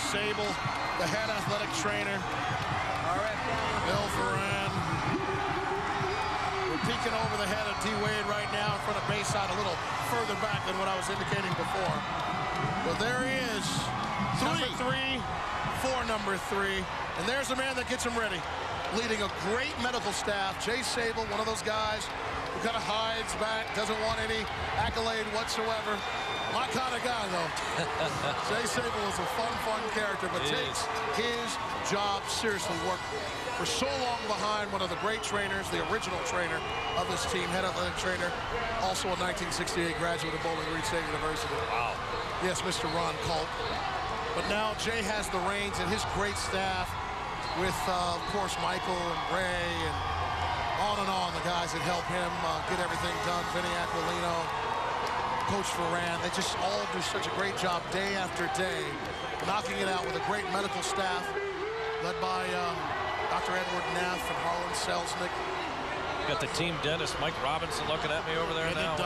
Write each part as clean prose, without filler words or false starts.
Sable, the head athletic trainer. Bill Ferran. We're peeking over the head of D. Wade right now in front of Bayside, a little further back than what I was indicating before. But there he is, number 3 for number 3. And there's the man that gets him ready, leading a great medical staff. Jay Sable, one of those guys who kind of hides back, doesn't want any accolade whatsoever. My kind of guy, though. Jay Sable is a fun character, but takes his job seriously. Worked for so long behind one of the great trainers, the original trainer of this team, head athletic trainer, also a 1968 graduate of Bowling Green State University. Wow. Yes, Mr. Ron Culp. But now Jay has the reins and his great staff with, of course, Michael and Ray and on, the guys that help him get everything done. Vinny Aquilino, Coach Ferran, they just all do such a great job day after day, knocking it out with a great medical staff led by Dr. Edward Neff and Harlan Selznick. Got the team dentist, Mike Robinson, looking at me over there now.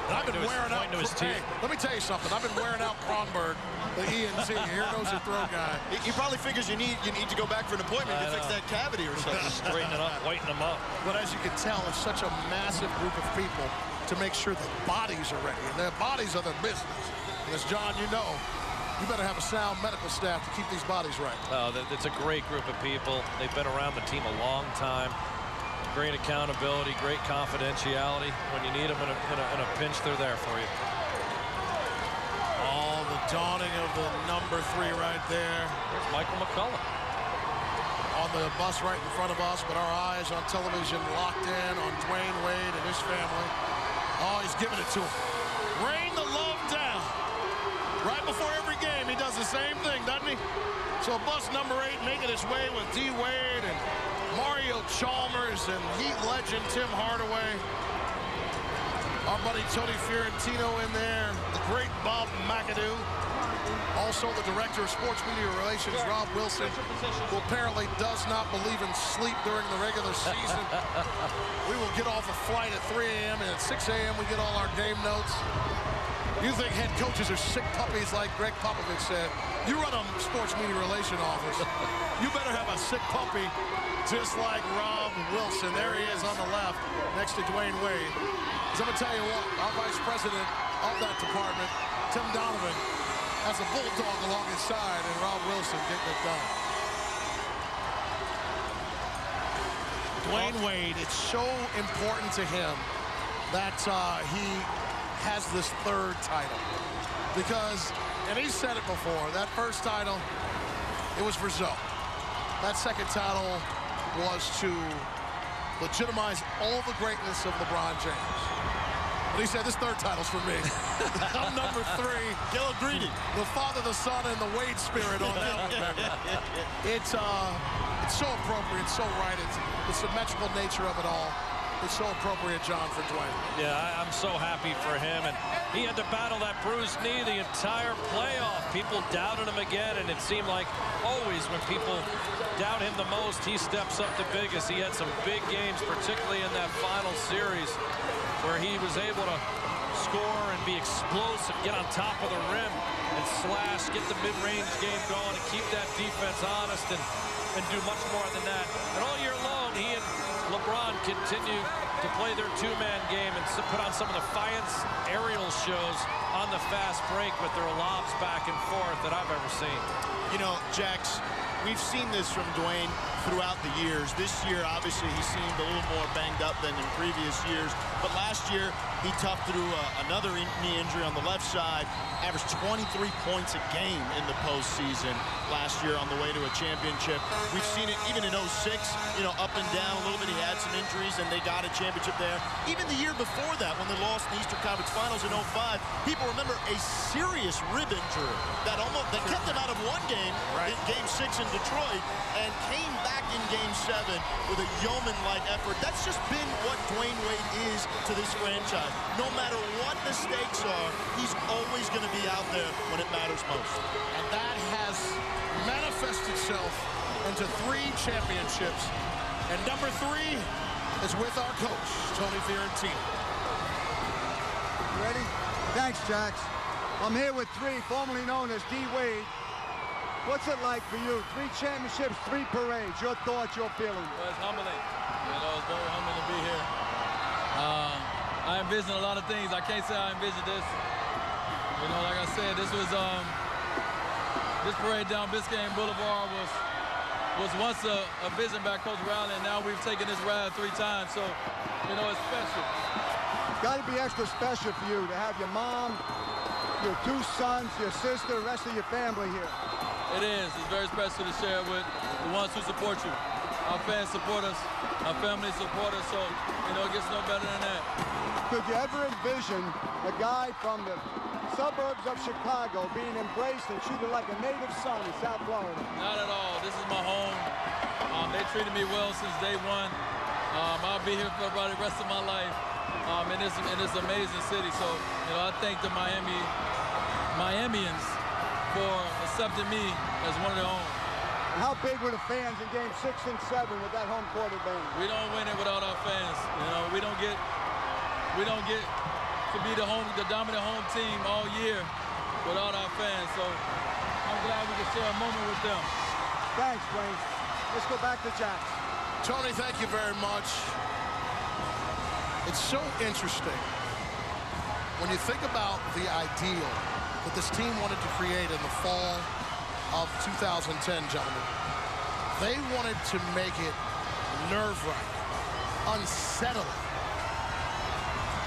And I've been wearing out, hey, let me tell you something. I've been wearing out Kronberg, the ENT, ear, nose, and throat guy. He probably figures you need to go back for an appointment to fix that cavity or something. Straighten it up, whiten them up. But as you can tell, it's such a massive group of people to make sure the bodies are ready. And their bodies are their business. And as John, you know, you better have a sound medical staff to keep these bodies right. Oh, it's a great group of people. They've been around the team a long time. Great accountability, great confidentiality. When you need them in a pinch, they're there for you. Oh, the dawning of the number 3 right there. There's Michael McCullough. On the bus right in front of us, but our eyes on television locked in on Dwayne Wade and his family. Oh, he's giving it to him. Rain the love down. Right before every game, he does the same thing, doesn't he? So bus number 8 making its way with D. Wade and Mario Chalmers and Heat legend Tim Hardaway. Our buddy Tony Fiorentino in there. The great Bob McAdoo. Also the director of sports media relations, Rob Wilson, who apparently does not believe in sleep during the regular season. We will get off a flight at 3 a.m. and at 6 a.m. we get all our game notes. You think head coaches are sick puppies like Greg Popovich said. You run a sports media relation office. You better have a sick puppy just like Rob Wilson. There he is on the left next to Dwayne Wade. So I'm going to tell you what, our vice president of that department, Tim Donovan, has a bulldog along his side, and Rob Wilson getting it done. Dwayne Wade, it's so important to him that he has this 3rd title. Because, and he said it before, that first title, it was for Zoe. That 2nd title was to legitimize all the greatness of LeBron James. But he said, this 3rd title's for me. I'm number 3. Get a greedy. The Father, the Son, and the Wade spirit on that one, baby. It's so appropriate, so right. It's the symmetrical nature of it all. It's so appropriate, John, for Dwayne. Yeah, I'm so happy for him. And he had to battle that bruised knee the entire playoff. People doubted him again, and it seemed like always when people doubt him the most, he steps up the biggest. He had some big games, particularly in that final series, where he was able to score and be explosive, get on top of the rim and slash, get the mid-range game going and keep that defense honest and do much more than that. And all year long, he and LeBron continue to play their 2-man game and put on some of the finest aerial shows on the fast break with their lobs back and forth that I've ever seen. You know, Jax, we've seen this from Dwayne throughout the years. This year, obviously, he seemed a little more banged up than in previous years. But last year, he toughed through another knee injury on the left side, averaged 23 points a game in the postseason last year on the way to a championship. We've seen it even in 06, you know, up and down a little bit. He had some injuries, and they got a championship there. Even the year before that, when they lost in the Eastern Conference Finals in 05, people remember a serious rib injury that kept them out of one game, in Game 6 in Detroit, and came back in Game 7 with a yeoman-like effort. That's just been what Dwayne Wade is to this franchise. No matter what the stakes are, he's always going to be out there when it matters most. And that has manifested itself into 3 championships. And number 3 is with our coach, Tony Fiorentino. Ready? Thanks, Jax. I'm here with 3, formerly known as D. Wade. What's it like for you? 3 championships, 3 parades. Your thoughts, your feelings? Well, it's humbling. You know, it's very humbling to be here. I envisioned a lot of things. I can't say I envisioned this. You know, like I said, this was this parade down Biscayne Boulevard was once a vision by Coach Riley, and now we've taken this ride 3 times. So, you know, it's special. Got to be extra special for you to have your mom, your 2 sons, your sister, the rest of your family here. It is. It's very special to share with the ones who support you. Our fans support us. Our family support us. So, you know, it gets no better than that. Could you ever envision a guy from the suburbs of Chicago being embraced and treated like a native son in South Florida? Not at all. This is my home. They treated me well since day one. I'll be here for about the rest of my life in this amazing city. So, you know, I thank the Miamians for accepting me as one of their own. And how big were the fans in Game 6 and 7 with that home court advantage? We don't win it without our fans. You know, we don't get to be the dominant home team all year without our fans. So I'm glad we could share a moment with them. Thanks, Wayne. Let's go back to Jax. Tony, thank you very much. It's so interesting when you think about the ideal that this team wanted to create in the fall of 2010, gentlemen. They wanted to make it nerve-wracking, unsettling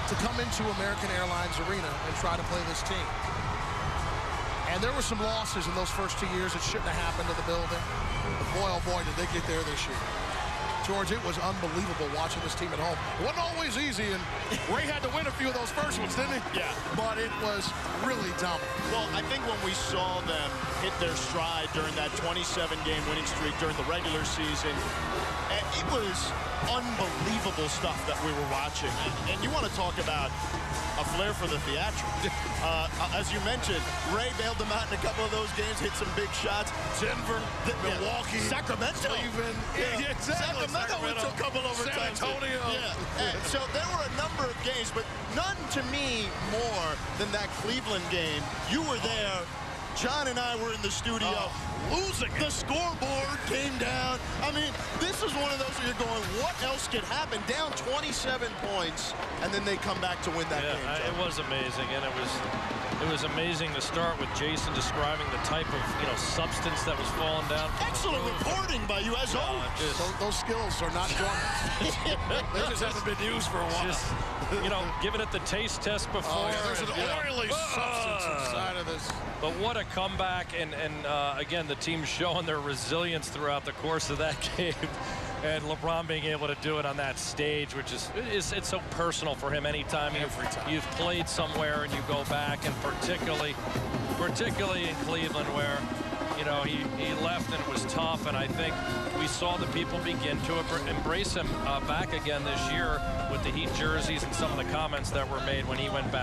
to come into American Airlines Arena and try to play this team. And there were some losses in those first 2 years that shouldn't have happened to the building. But boy, oh boy, did they get there this year. George, it was unbelievable watching this team at home. It wasn't always easy, and Ray had to win a few of those first ones, didn't he? Yeah. But it was really dominant. Well, I think when we saw them hit their stride during that 27-game winning streak during the regular season, it was unbelievable stuff that we were watching. And you want to talk about a flair for the theatrics. As you mentioned, Ray bailed them out in a couple of those games, hit some big shots. Denver, Milwaukee, Sacramento. Cleveland. Yeah, exactly. Sacramento went to a couple overtimes. San Antonio. Yeah. And so there were a number of games, but none to me more than that Cleveland game. You were there. John and I were in the studio. Losing it. The scoreboard came down. I mean, this is one of those where you're going, what else could happen? Down 27 points, and then they come back to win that game. It was amazing, and it was amazing to start with Jason describing the type of, you know, substance that was falling down. Excellent reporting by you, as always. Those skills are not dormant. They just haven't been used for a while. Just, you know, giving it the taste test before. There's an oily substance inside of this. But what a comeback, and again, the team showing their resilience throughout the course of that game. And LeBron being able to do it on that stage, which is it's so personal for him. Anytime you've played somewhere and you go back, and particularly in Cleveland, where, you know, he left and it was tough, and I think we saw the people begin to embrace him back again this year with the Heat jerseys and some of the comments that were made when he went back.